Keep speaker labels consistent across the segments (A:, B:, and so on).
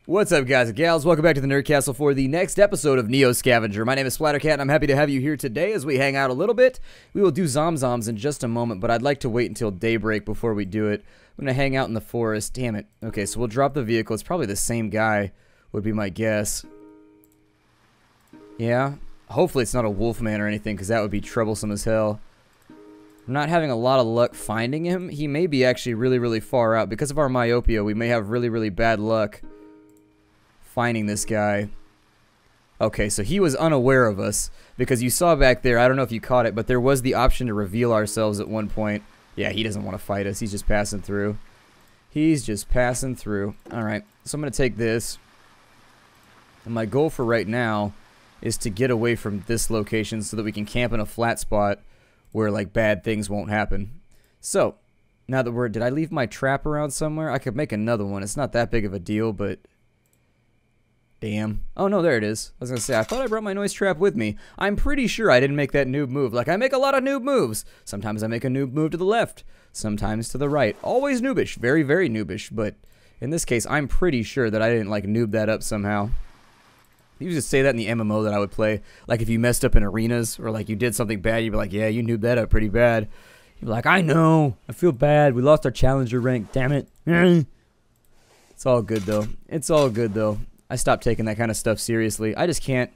A: What's up, guys and gals? Welcome back to the Nerd Castle for the next episode of Neo Scavenger. My name is Splattercat, and I'm happy to have you here today as we hang out a little bit. We will do Zomzoms in just a moment, but I'd like to wait until daybreak before we do it. I'm going to hang out in the forest. Damn it. Okay, so we'll drop the vehicle. It's probably the same guy, would be my guess. Yeah? Hopefully it's not a wolfman or anything, because that would be troublesome as hell. I'm not having a lot of luck finding him. He may be actually really far out. Because of our myopia, we may have really bad luck finding this guy. Okay, so he was unaware of us, because you saw back there, I don't know if you caught it, but there was the option to reveal ourselves at one point. Yeah, he doesn't want to fight us. He's just passing through. He's just passing through. Alright, so I'm going to take this. And my goal for right now is to get away from this location so that we can camp in a flat spot where, like, bad things won't happen. So, now that did I leave my trap around somewhere? I could make another one. It's not that big of a deal, but damn. Oh, no, there it is. I was going to say, I thought I brought my noise trap with me. I'm pretty sure I didn't make that noob move. Like, I make a lot of noob moves. Sometimes I make a noob move to the left. Sometimes to the right. Always noobish. Very noobish. But in this case, I'm pretty sure that I didn't, like, noob that up somehow. You just say that in the MMO that I would play. Like, if you messed up in arenas or, like, you did something bad, you'd be like, yeah, you noobed that up pretty bad. You'd be like, I know. I feel bad. We lost our challenger rank. Damn it. It's all good, though. It's all good, though. I stopped taking that kind of stuff seriously. I just can't.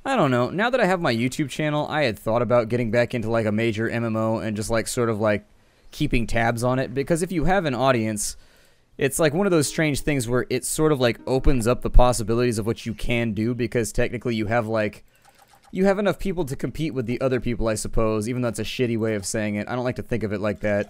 A: I don't know. Now that I have my YouTube channel, I had thought about getting back into like a major MMO and just like sort of like keeping tabs on it. Because if you have an audience, it's like one of those strange things where it sort of like opens up the possibilities of what you can do. Because technically you have like, you have enough people to compete with the other people, I suppose. Even though it's a shitty way of saying it. I don't like to think of it like that.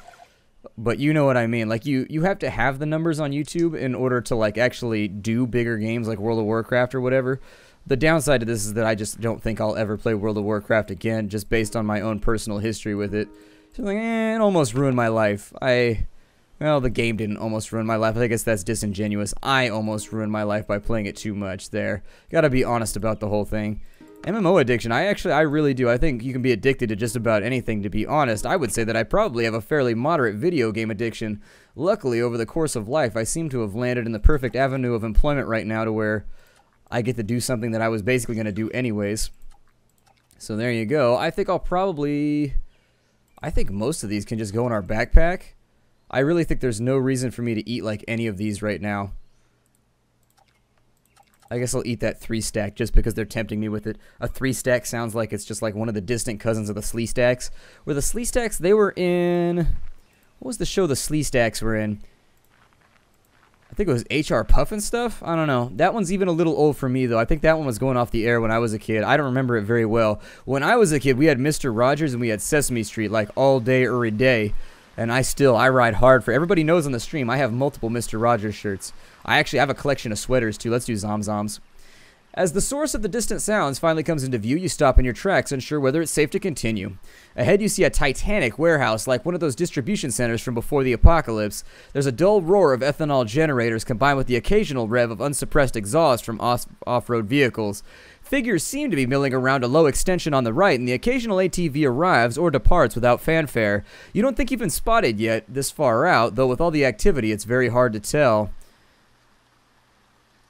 A: But you know what I mean. Like, you have to have the numbers on YouTube in order to, like, actually do bigger games like World of Warcraft or whatever. The downside to this is that I just don't think I'll ever play World of Warcraft again, just based on my own personal history with it. So, like, it almost ruined my life. Well, the game didn't almost ruin my life. I guess that's disingenuous. I almost ruined my life by playing it too much there. Gotta be honest about the whole thing. MMO addiction, I really do. I think you can be addicted to just about anything, to be honest. I would say that I probably have a fairly moderate video game addiction. Luckily, over the course of life, I seem to have landed in the perfect avenue of employment right now to where I get to do something that I was basically going to do anyways. So there you go. I think I think most of these can just go in our backpack. I really think there's no reason for me to eat like any of these right now. I guess I'll eat that 3-stack just because they're tempting me with it. A 3-stack sounds like it's just like one of the distant cousins of the Slee-stacks. Where the Slee-stacks, they were in... What was the show the Slee-stacks were in? I think it was HR Pufnstuf? I don't know. That one's even a little old for me, though. I think that one was going off the air when I was a kid. I don't remember it very well. When I was a kid, we had Mr. Rogers and we had Sesame Street, like, all day, every day. And I ride hard for... Everybody knows on the stream, I have multiple Mr. Rogers shirts. I actually have a collection of sweaters, too. Let's do Zomzoms. As the source of the distant sounds finally comes into view, you stop in your tracks, unsure whether it's safe to continue. Ahead, you see a titanic warehouse like one of those distribution centers from before the apocalypse. There's a dull roar of ethanol generators combined with the occasional rev of unsuppressed exhaust from off-road vehicles. Figures seem to be milling around a low extension on the right, and the occasional ATV arrives or departs without fanfare. You don't think you've been spotted yet this far out, though with all the activity, it's very hard to tell.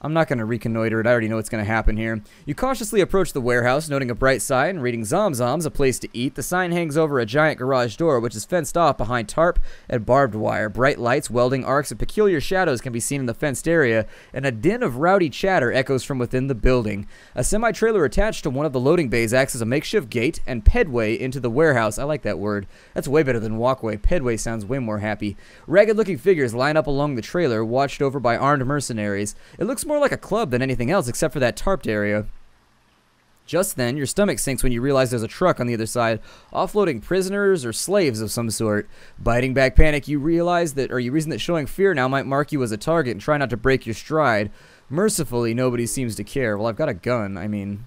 A: I'm not going to reconnoiter it. I already know what's going to happen here. You cautiously approach the warehouse, noting a bright sign and reading Zomzoms, a place to eat. The sign hangs over a giant garage door, which is fenced off behind tarp and barbed wire. Bright lights, welding arcs, and peculiar shadows can be seen in the fenced area, and a din of rowdy chatter echoes from within the building. A semi-trailer attached to one of the loading bays acts as a makeshift gate and pedway into the warehouse. I like that word. That's way better than walkway. Pedway sounds way more happy. Ragged-looking figures line up along the trailer, watched over by armed mercenaries. It looks more like a club than anything else except for that tarped area. Just then, your stomach sinks when you realize there's a truck on the other side, offloading prisoners or slaves of some sort. Biting back panic, you reason that showing fear now might mark you as a target and try not to break your stride. Mercifully, nobody seems to care. Well, I've got a gun, I mean...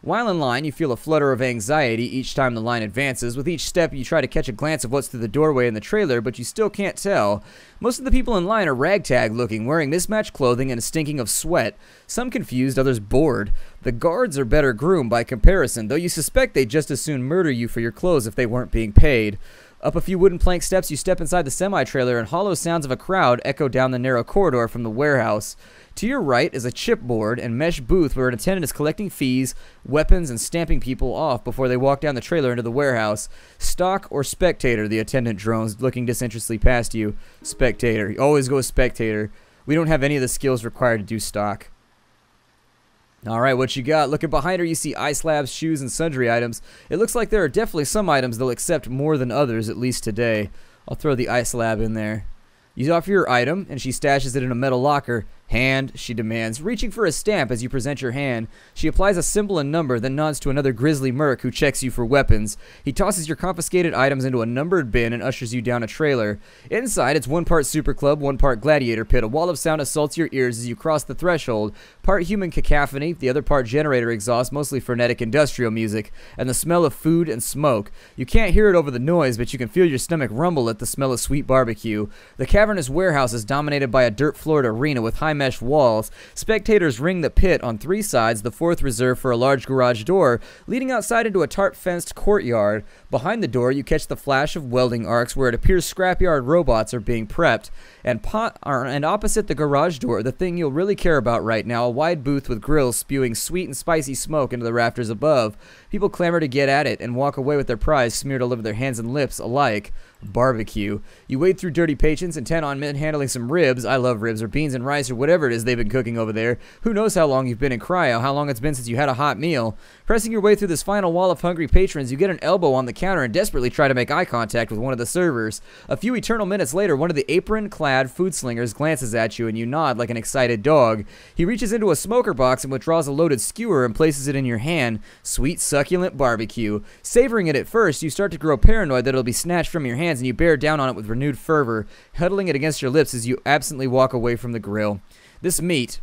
A: While in line, you feel a flutter of anxiety each time the line advances. With each step, you try to catch a glance of what's through the doorway in the trailer, but you still can't tell. Most of the people in line are ragtag looking, wearing mismatched clothing and stinking of sweat. Some confused, others bored. The guards are better groomed by comparison, though you suspect they'd just as soon murder you for your clothes if they weren't being paid. Up a few wooden plank steps, you step inside the semi-trailer, and hollow sounds of a crowd echo down the narrow corridor from the warehouse. To your right is a chipboard and mesh booth where an attendant is collecting fees, weapons, and stamping people off before they walk down the trailer into the warehouse. Stock or spectator, the attendant drones, looking disinterestedly past you. Spectator. You always go with spectator. We don't have any of the skills required to do stock. Alright, what you got? Looking behind her, you see ice slabs, shoes, and sundry items. It looks like there are definitely some items they'll accept more than others, at least today. I'll throw the ice slab in there. You offer your item, and she stashes it in a metal locker. Hand, she demands, reaching for a stamp as you present your hand. She applies a symbol and number, then nods to another grisly merc who checks you for weapons. He tosses your confiscated items into a numbered bin and ushers you down a trailer. Inside, it's 1 part super club, 1 part gladiator pit. A wall of sound assaults your ears as you cross the threshold. Part human cacophony, the other part generator exhaust, mostly frenetic industrial music, and the smell of food and smoke. You can't hear it over the noise, but you can feel your stomach rumble at the smell of sweet barbecue. The cavernous warehouse is dominated by a dirt-floored arena with high mesh walls. Spectators ring the pit on 3 sides, the 4th reserved for a large garage door leading outside into a tarp-fenced courtyard. Behind the door, you catch the flash of welding arcs where it appears scrapyard robots are being prepped. And opposite the garage door, the thing you'll really care about right now, a wide booth with grills spewing sweet and spicy smoke into the rafters above. People clamor to get at it and walk away with their prize smeared all over their hands and lips alike. Barbecue. You wade through dirty patrons, intent on handling some ribs. I love ribs, or beans and rice, or whatever it is they've been cooking over there. Who knows how long you've been in cryo, how long it's been since you had a hot meal. Pressing your way through this final wall of hungry patrons, you get an elbow on the counter and desperately try to make eye contact with one of the servers. A few eternal minutes later, one of the apron-clad food slingers glances at you, and you nod like an excited dog. He reaches into a smoker box and withdraws a loaded skewer and places it in your hand. Sweet, succulent barbecue. Savoring it at first, you start to grow paranoid that it'll be snatched from your hands, and you bear down on it with renewed fervor, huddling it against your lips as you absently walk away from the grill. This meat,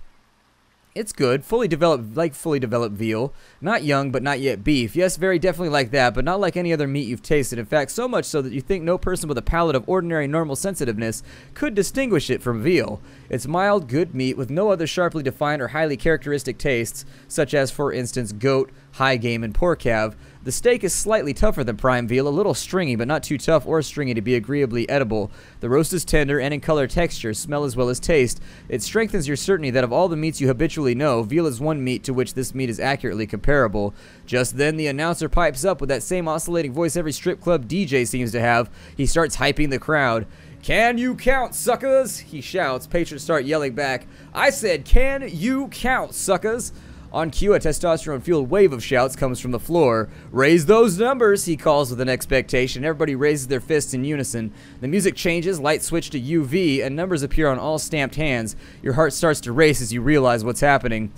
A: it's good, fully developed veal. Not young, but not yet beef. Yes, very definitely like that, but not like any other meat you've tasted. In fact, so much so that you think no person with a palate of ordinary normal sensitiveness could distinguish it from veal. It's mild, good meat with no other sharply defined or highly characteristic tastes, such as, for instance, goat, high game, and pork calf. The steak is slightly tougher than prime veal, a little stringy, but not too tough or stringy to be agreeably edible. The roast is tender and in color, texture, smell as well as taste. It strengthens your certainty that of all the meats you habitually know, veal is one meat to which this meat is accurately comparable. Just then, the announcer pipes up with that same oscillating voice every strip club DJ seems to have. He starts hyping the crowd. "Can you count, suckers?" he shouts. Patrons start yelling back. "I said, can you count, suckers?" On cue, a testosterone-fueled wave of shouts comes from the floor. "Raise those numbers," he calls with an expectation. Everybody raises their fists in unison. The music changes, lights switch to UV, and numbers appear on all stamped hands. Your heart starts to race as you realize what's happening.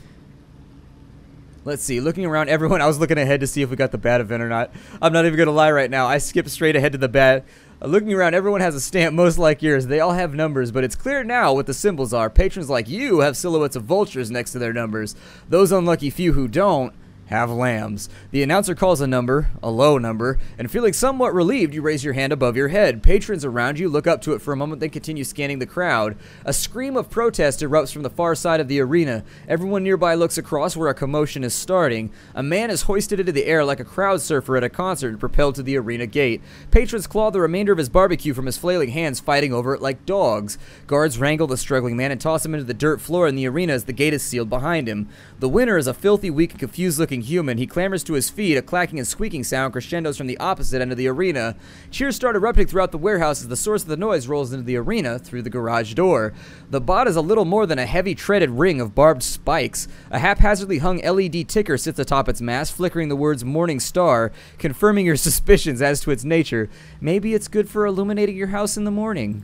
A: Let's see, looking around everyone, I was looking ahead to see if we got the bad event or not. I'm not even going to lie right now. I skipped straight ahead to the bad. Looking around, everyone has a stamp most like yours. They all have numbers, but it's clear now what the symbols are. Patrons like you have silhouettes of vultures next to their numbers. Those unlucky few who don't have lambs. The announcer calls a number, a low number, and feeling somewhat relieved, you raise your hand above your head. Patrons around you look up to it for a moment, then continue scanning the crowd. A scream of protest erupts from the far side of the arena. Everyone nearby looks across where a commotion is starting. A man is hoisted into the air like a crowd surfer at a concert and propelled to the arena gate. Patrons claw the remainder of his barbecue from his flailing hands, fighting over it like dogs. Guards wrangle the struggling man and toss him into the dirt floor in the arena as the gate is sealed behind him. The winner is a filthy, weak, and confused-looking human. He clambers to his feet, a clacking and squeaking sound crescendos from the opposite end of the arena. Cheers start erupting throughout the warehouse as the source of the noise rolls into the arena through the garage door. The bot is a little more than a heavy treaded ring of barbed spikes. A haphazardly hung LED ticker sits atop its mast, flickering the words Morning Star, confirming your suspicions as to its nature. Maybe it's good for illuminating your house in the morning.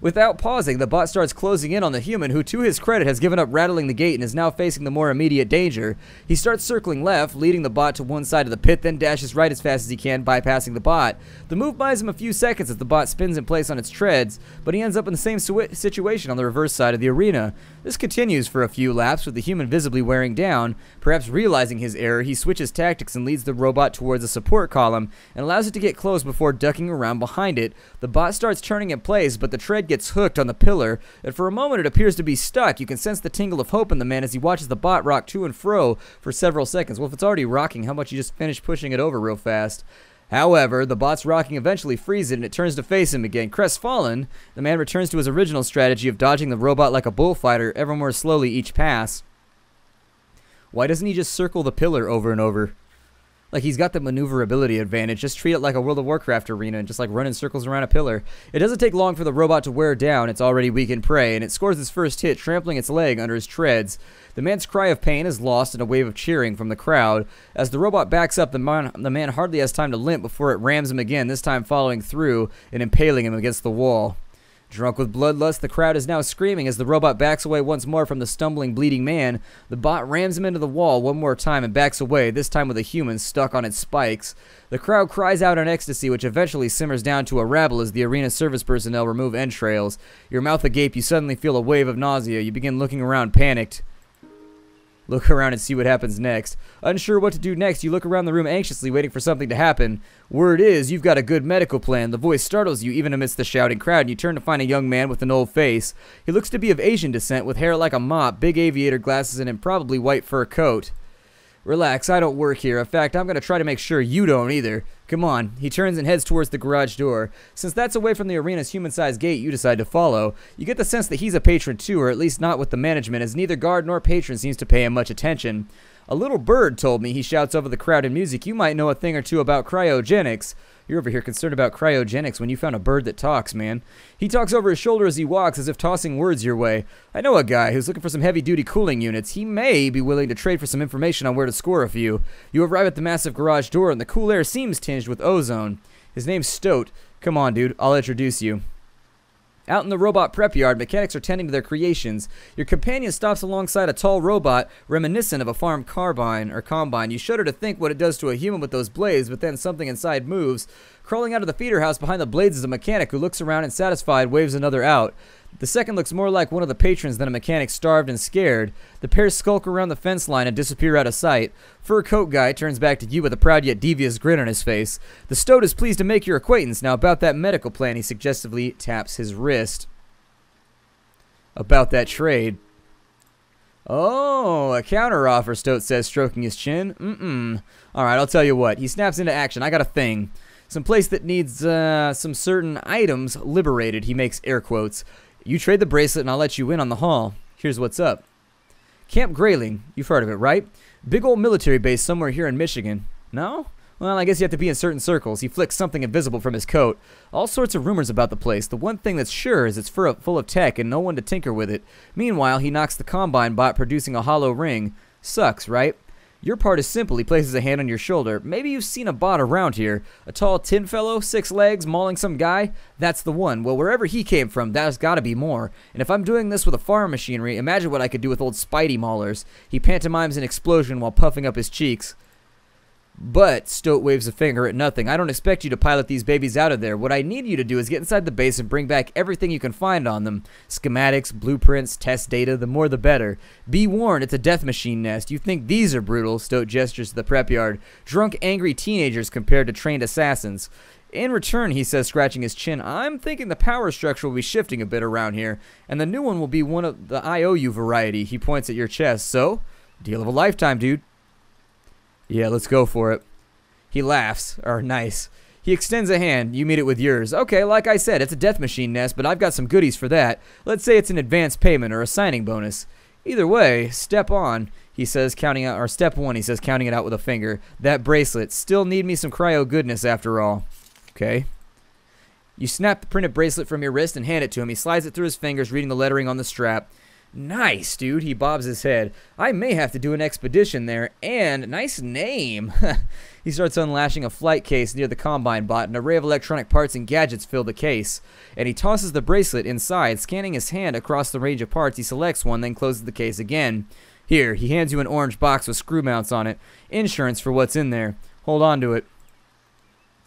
A: Without pausing, the bot starts closing in on the human who, to his credit, has given up rattling the gate and is now facing the more immediate danger. He starts circling left, leading the bot to one side of the pit, then dashes right as fast as he can, bypassing the bot. The move buys him a few seconds as the bot spins in place on its treads, but he ends up in the same situation on the reverse side of the arena. This continues for a few laps, with the human visibly wearing down. Perhaps realizing his error, he switches tactics and leads the robot towards a support column and allows it to get close before ducking around behind it. The bot starts turning in place, but the tread gets hooked on the pillar, and for a moment it appears to be stuck. You can sense the tingle of hope in the man as he watches the bot rock to and fro for several seconds. Well, if it's already rocking, how about you just finish pushing it over real fast? However, the bot's rocking eventually frees it and it turns to face him again. Crestfallen, the man returns to his original strategy of dodging the robot like a bullfighter ever more slowly each pass. Why doesn't he just circle the pillar over and over? Like, he's got the maneuverability advantage. Just treat it like a World of Warcraft arena and just like run in circles around a pillar. It doesn't take long for the robot to wear down its already weakened prey, and it scores its first hit, trampling its leg under his treads. The man's cry of pain is lost in a wave of cheering from the crowd. As the robot backs up, the man hardly has time to limp before it rams him again, this time following through and impaling him against the wall. Drunk with bloodlust, the crowd is now screaming as the robot backs away once more from the stumbling, bleeding man. The bot rams him into the wall one more time and backs away, this time with a human stuck on its spikes. The crowd cries out in ecstasy, which eventually simmers down to a rabble as the arena service personnel remove entrails. Your mouth agape, you suddenly feel a wave of nausea. You begin looking around, panicked. Look around and see what happens next. Unsure what to do next, you look around the room anxiously, waiting for something to happen. Word is, you've got a good medical plan. The voice startles you even amidst the shouting crowd, and you turn to find a young man with an old face. He looks to be of Asian descent, with hair like a mop, big aviator glasses, and a probably white fur coat. Relax, I don't work here. In fact, I'm going to try to make sure you don't either. Come on. He turns and heads towards the garage door. Since that's away from the arena's human-sized gate you decide to follow, you get the sense that he's a patron too, or at least not with the management, as neither guard nor patron seems to pay him much attention. A little bird told me, he shouts over the crowd in music, you might know a thing or two about cryogenics. You're over here concerned about cryogenics when you found a bird that talks, man. He talks over his shoulder as he walks, as if tossing words your way. I know a guy who's looking for some heavy-duty cooling units. He may be willing to trade for some information on where to score a few. You arrive at the massive garage door, and the cool air seems tinged with ozone. His name's Stoat. Come on, dude. I'll introduce you. Out in the robot prep yard, mechanics are tending to their creations. Your companion stops alongside a tall robot reminiscent of a farm combine. You shudder to think what it does to a human with those blades, but then something inside moves. Crawling out of the feeder house behind the blades is a mechanic who looks around and satisfied waves another out. The second looks more like one of the patrons than a mechanic starved and scared. The pair skulk around the fence line and disappear out of sight. Fur coat guy turns back to you with a proud yet devious grin on his face. The Stoat is pleased to make your acquaintance. Now about that medical plan, he suggestively taps his wrist. About that trade. Oh, a counteroffer, Stoat says, stroking his chin. Alright, I'll tell you what. He snaps into action. I got a thing. Some place that needs some certain items liberated. He makes air quotes. You trade the bracelet and I'll let you in on the haul. Here's what's up. Camp Grayling. You've heard of it, right? Big old military base somewhere here in Michigan. No? Well, I guess you have to be in certain circles. He flicks something invisible from his coat. All sorts of rumors about the place. The one thing that's sure is it's full of tech and no one to tinker with it. Meanwhile, he knocks the combine bot producing a hollow ring. Sucks, right? Your part is simple. He places a hand on your shoulder. Maybe you've seen a bot around here. A tall tin fellow, 6 legs, mauling some guy? That's the one. Well, wherever he came from, there's gotta be more. And if I'm doing this with a farm machinery, imagine what I could do with old Spidey maulers. He pantomimes an explosion while puffing up his cheeks. But, Stoat waves a finger at nothing. I don't expect you to pilot these babies out of there. What I need you to do is get inside the base and bring back everything you can find on them. Schematics, blueprints, test data, the more the better. Be warned, it's a death machine nest. You think these are brutal, Stoat gestures to the prep yard. Drunk, angry teenagers compared to trained assassins. In return, he says, scratching his chin, I'm thinking the power structure will be shifting a bit around here, and the new one will be one of the IOU variety. He points at your chest. So, deal of a lifetime, dude. Yeah, let's go for it. He laughs. Nice. He extends a hand. You meet it with yours. Okay, like I said, it's a death machine nest, but I've got some goodies for that. Let's say it's an advance payment or a signing bonus. Either way, step on, he says, counting out, or step one, he says, counting it out with a finger. That bracelet. Still need me some cryo goodness after all. Okay. You snap the printed bracelet from your wrist and hand it to him. He slides it through his fingers, reading the lettering on the strap. Nice, dude. He bobs his head. I may have to do an expedition there. And nice name. He starts unlashing a flight case near the combine bot. An array of electronic parts and gadgets fill the case. And he tosses the bracelet inside. Scanning his hand across the range of parts, he selects one, then closes the case again. Here, he hands you an orange box with screw mounts on it. Insurance for what's in there. Hold on to it.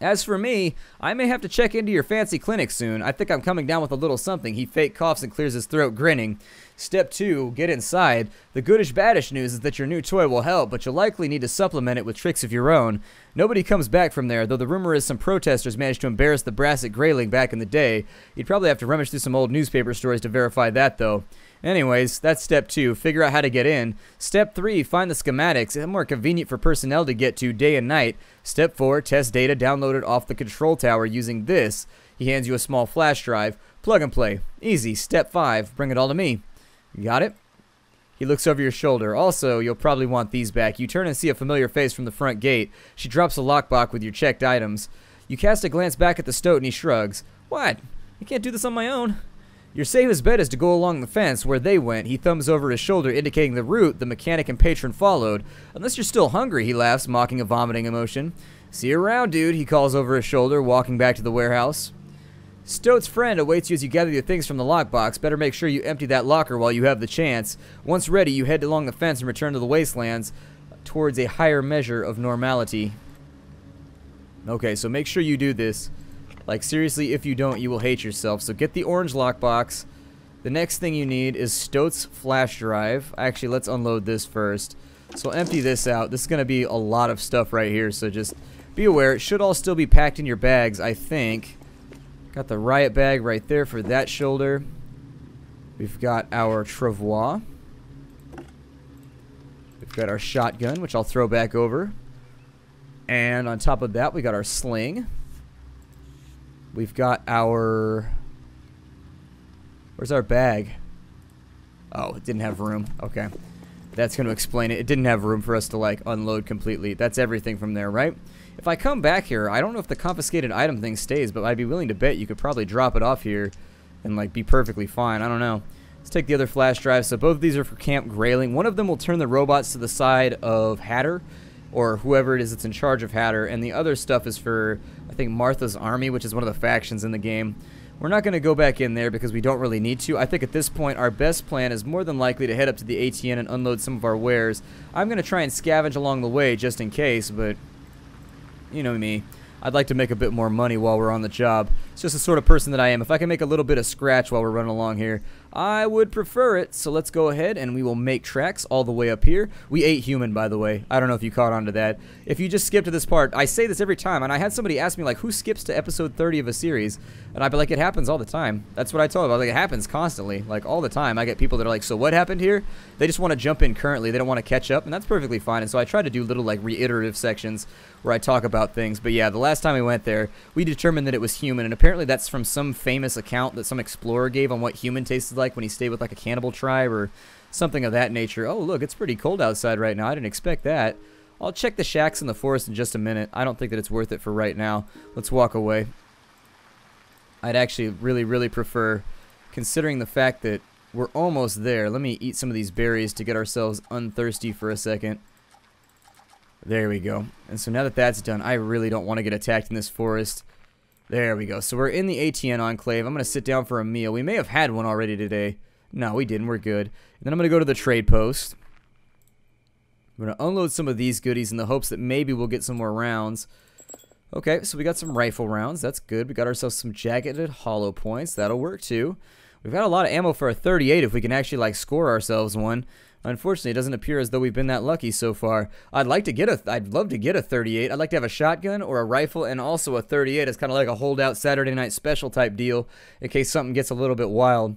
A: As for me, I may have to check into your fancy clinic soon. I think I'm coming down with a little something. He fake coughs and clears his throat, grinning. Step 2, get inside. The goodish baddish news is that your new toy will help, but you'll likely need to supplement it with tricks of your own. Nobody comes back from there, though the rumor is some protesters managed to embarrass the brass at Grayling back in the day. You'd probably have to rummage through some old newspaper stories to verify that, though. Anyways, that's step 2. Figure out how to get in. Step 3, find the schematics. It's more convenient for personnel to get to day and night. Step 4, test data downloaded off the control tower using this. He hands you a small flash drive. Plug and play. Easy. Step 5, bring it all to me. You got it? He looks over your shoulder. Also, you'll probably want these back. You turn and see a familiar face from the front gate. She drops a lockbox with your checked items. You cast a glance back at the stoat and he shrugs. What? I can't do this on my own. Your safest bet is to go along the fence where they went. He thumbs over his shoulder, indicating the route the mechanic and patron followed. Unless you're still hungry, he laughs, mocking a vomiting emotion. See you around, dude, he calls over his shoulder, walking back to the warehouse. Stoat's friend awaits you as you gather your things from the lockbox. Better make sure you empty that locker while you have the chance. Once ready, you head along the fence and return to the wastelands towards a higher measure of normality. Okay, so make sure you do this. Like, seriously, if you don't, you will hate yourself. So get the orange lockbox. The next thing you need is Stoat's flash drive. Actually, let's unload this first. So empty this out. This is going to be a lot of stuff right here, so just be aware. It should all still be packed in your bags, I think. Got the riot bag right there for that shoulder. We've got our travois. We've got our shotgun, which I'll throw back over. And on top of that, we got our sling. We've got our... Where's our bag? Oh, it didn't have room. Okay. That's going to explain it. It didn't have room for us to, like, unload completely. That's everything from there, right? If I come back here, I don't know if the confiscated item thing stays, but I'd be willing to bet you could probably drop it off here and, like, be perfectly fine. I don't know. Let's take the other flash drive. So both of these are for Camp Grayling. One of them will turn the robots to the side of Hatter, or whoever it is that's in charge of Hatter, and the other stuff is for, I think, Martha's Army, which is one of the factions in the game. We're not going to go back in there because we don't really need to. I think at this point our best plan is more than likely to head up to the ATN and unload some of our wares. I'm going to try and scavenge along the way just in case, but you know me. I'd like to make a bit more money while we're on the job. It's just the sort of person that I am. If I can make a little bit of scratch while we're running along here, I would prefer it. So let's go ahead and we will make tracks all the way up here. We ate human, by the way. I don't know if you caught on to that. If you just skip to this part, I say this every time, and I had somebody ask me, like, who skips to episode 30 of a series? And I'd be like, it happens all the time. That's what I told them. I was like, it happens constantly, like, all the time. I get people that are like, so what happened here? They just want to jump in currently. They don't want to catch up, and that's perfectly fine. And so I try to do little, like, reiterative sections where I talk about things. But yeah, the last time we went there, we determined that it was human, and apparently that's from some famous account that some explorer gave on what human tasted like when he stayed with, like, a cannibal tribe or something of that nature. Oh, look, it's pretty cold outside right now. I didn't expect that. I'll check the shacks in the forest in just a minute. I don't think that it's worth it for right now. Let's walk away. I'd actually really prefer, considering the fact that we're almost there. Let me eat some of these berries to get ourselves unthirsty for a second. There we go. And so now that that's done, I really don't want to get attacked in this forest. There we go. So we're in the ATN Enclave. I'm going to sit down for a meal. We may have had one already today. No, we didn't. We're good. And then I'm going to go to the trade post. I'm going to unload some of these goodies in the hopes that maybe we'll get some more rounds. Okay, so we got some rifle rounds. That's good. We got ourselves some jacketed hollow points. That'll work too. We've got a lot of ammo for a 38 if we can actually, like, score ourselves one. Unfortunately, it doesn't appear as though we've been that lucky so far. I'd love to get a 38. I'd like to have a shotgun or a rifle and also a 38 as kind of like a holdout Saturday night special type deal in case something gets a little bit wild.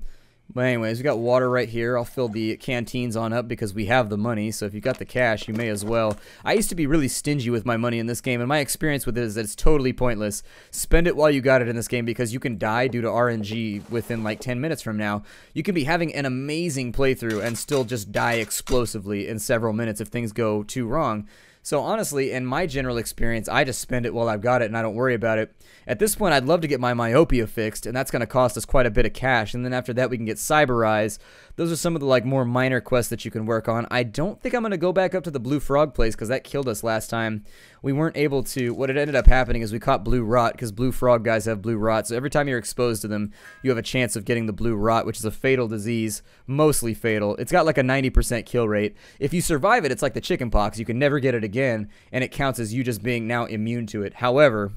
A: But anyways, we got water right here. I'll fill the canteens on up because we have the money. So if you got the cash, you may as well. I used to be really stingy with my money in this game, and my experience with it is that it's totally pointless. Spend it while you got it in this game because you can die due to RNG within like 10 minutes from now. You can be having an amazing playthrough and still just die explosively in several minutes if things go too wrong. So honestly, in my general experience, I just spend it while I've got it and I don't worry about it. At this point, I'd love to get my myopia fixed, and that's going to cost us quite a bit of cash. And then after that, we can get cyber eyes. Those are some of the, like, more minor quests that you can work on. I don't think I'm going to go back up to the blue frog place because that killed us last time. We weren't able to. What had ended up happening is we caught blue rot because blue frog guys have blue rot. So every time you're exposed to them, you have a chance of getting the blue rot, which is a fatal disease, mostly fatal. It's got like a 90% kill rate. If you survive it, it's like the chicken pox. You can never get it again, and it counts as you just being now immune to it. However,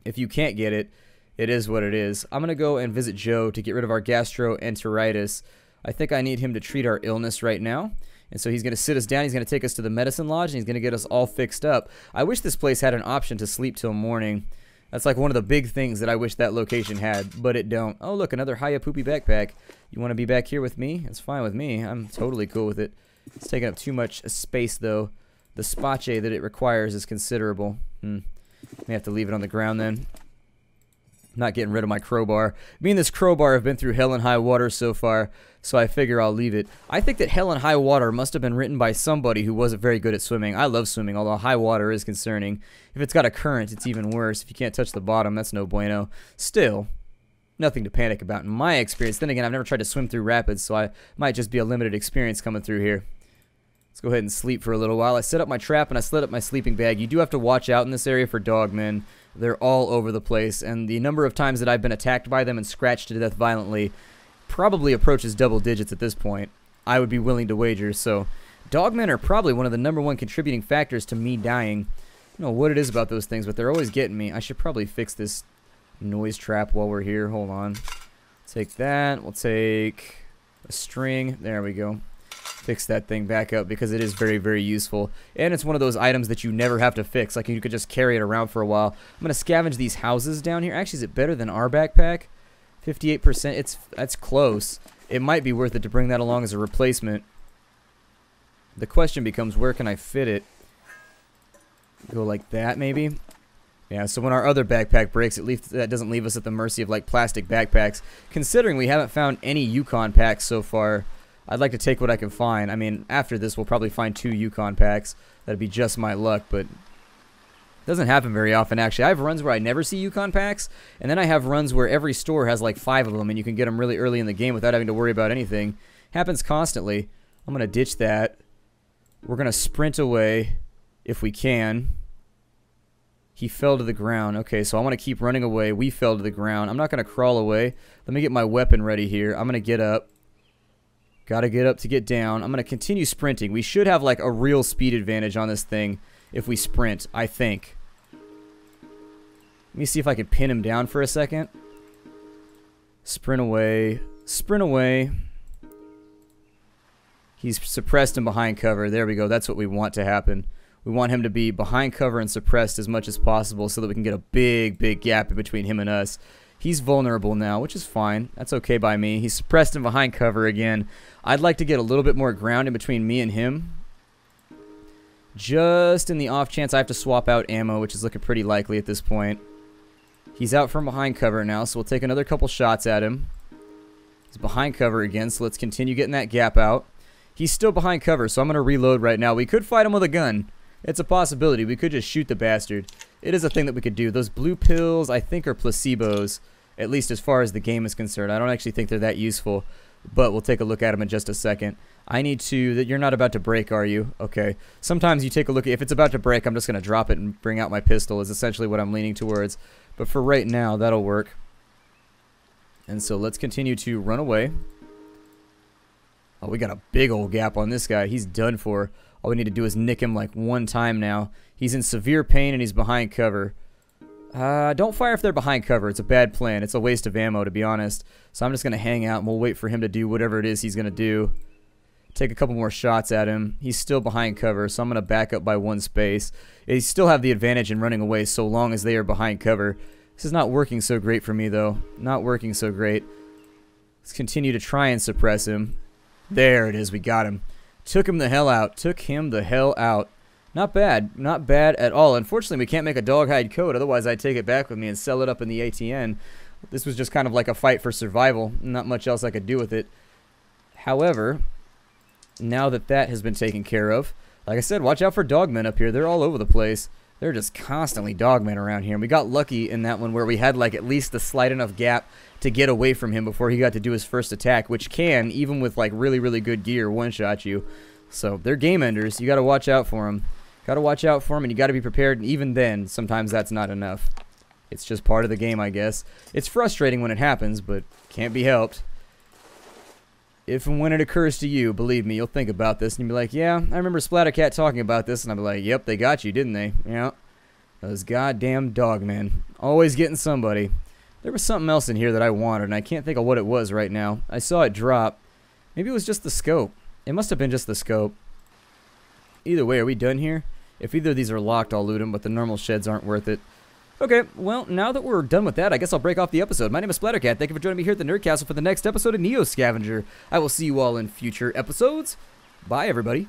A: if you can't get it, it is what it is. I'm going to go and visit Joe to get rid of our gastroenteritis. I think I need him to treat our illness right now. And so he's going to sit us down. He's going to take us to the medicine lodge, and he's going to get us all fixed up. I wish this place had an option to sleep till morning. That's like one of the big things that I wish that location had, but it don't. Oh, look, another Hiya Poopy backpack. You want to be back here with me? It's fine with me. I'm totally cool with it. It's taking up too much space, though. The space that it requires is considerable. May have to leave it on the ground then. Not getting rid of my crowbar. Me and this crowbar have been through hell and high water so far, so I figure I'll leave it. I think that Hell and High Water must have been written by somebody who wasn't very good at swimming. I love swimming, although high water is concerning. If it's got a current, it's even worse. If you can't touch the bottom, that's no bueno. Still, nothing to panic about in my experience. Then again, I've never tried to swim through rapids, so I might just be a limited experience coming through here. Let's go ahead and sleep for a little while. I set up my trap and I slid up my sleeping bag. You do have to watch out in this area for dogmen. They're all over the place, and the number of times that I've been attacked by them and scratched to death violently probably approaches double digits at this point. I would be willing to wager. So dogmen are probably one of the #1 contributing factors to me dying. I don't know what it is about those things, but they're always getting me. I should probably fix this noise trap while we're here. Hold on. Take that. We'll take a string. There we go. Fix that thing back up because it is very, very useful. And it's one of those items that you never have to fix. Like, you could just carry it around for a while. I'm going to scavenge these houses down here. Actually, is it better than our backpack? 58%. That's close. It might be worth it to bring that along as a replacement. The question becomes, where can I fit it? Go like that, maybe? Yeah, so when our other backpack breaks, at least that doesn't leave us at the mercy of, like, plastic backpacks. Considering we haven't found any Yukon packs so far, I'd like to take what I can find. I mean, after this, we'll probably find 2 Yukon packs. That'd be just my luck, but it doesn't happen very often, actually. I have runs where I never see Yukon packs, and then I have runs where every store has like 5 of them, and you can get them really early in the game without having to worry about anything. Happens constantly. I'm going to ditch that. We're going to sprint away if we can. He fell to the ground. Okay, so I want to keep running away. We fell to the ground. I'm not going to crawl away. Let me get my weapon ready here. I'm going to get up. Gotta get up to get down. I'm going to continue sprinting. We should have like a real speed advantage on this thing if we sprint, I think. Let me see if I can pin him down for a second. Sprint away. Sprint away. He's suppressed and behind cover. There we go. That's what we want to happen. We want him to be behind cover and suppressed as much as possible so that we can get a big, big gap in between him and us. He's vulnerable now, which is fine. That's okay by me. He's suppressed and behind cover again. I'd like to get a little bit more ground in between me and him. Just in the off chance I have to swap out ammo, which is looking pretty likely at this point. He's out from behind cover now, so we'll take another couple shots at him. He's behind cover again, so let's continue getting that gap out. He's still behind cover, so I'm going to reload right now. We could fight him with a gun. It's a possibility. We could just shoot the bastard. It is a thing that we could do. Those blue pills, I think, are placebos, at least as far as the game is concerned. I don't actually think they're that useful, but we'll take a look at them in just a second. I need to... You're not about to break, are you? Okay. Sometimes you take a look at... If it's about to break, I'm just going to drop it and bring out my pistol is essentially what I'm leaning towards. But for right now, that'll work. And so let's continue to run away. Oh, we got a big old gap on this guy. He's done for. All we need to do is nick him like one time now. He's in severe pain and he's behind cover. Don't fire if they're behind cover. It's a bad plan. It's a waste of ammo, to be honest. So I'm just going to hang out and we'll wait for him to do whatever it is he's going to do. Take a couple more shots at him. He's still behind cover, so I'm going to back up by 1 space. They still have the advantage in running away so long as they are behind cover. This is not working so great for me, though. Not working so great. Let's continue to try and suppress him. There it is. We got him. Took him the hell out. Took him the hell out. Not bad. Not bad at all. Unfortunately, we can't make a dog hide code. Otherwise, I'd take it back with me and sell it up in the ATN. This was just kind of like a fight for survival. Not much else I could do with it. However, now that that has been taken care of, like I said, watch out for dogmen up here. They're all over the place. They're just constantly dogmen around here. And we got lucky in that one where we had like at least a slight enough gap to get away from him before he got to do his first attack, which can, even with like really, really good gear, one-shot you. So they're game enders. You got to watch out for them. Got to watch out for them, and you got to be prepared. And even then, sometimes that's not enough. It's just part of the game, I guess. It's frustrating when it happens, but can't be helped. If and when it occurs to you, believe me, you'll think about this, and you'll be like, yeah, I remember Splattercat talking about this, and I'll be like, yep, they got you, didn't they? Yeah. Those goddamn dogmen. Always getting somebody. There was something else in here that I wanted, and I can't think of what it was right now. I saw it drop. Maybe it was just the scope. It must have been just the scope. Either way, are we done here? If either of these are locked, I'll loot them, but the normal sheds aren't worth it. Okay, well, now that we're done with that, I guess I'll break off the episode. My name is Splattercat. Thank you for joining me here at the Nerd Castle for the next episode of Neo Scavenger. I will see you all in future episodes. Bye, everybody.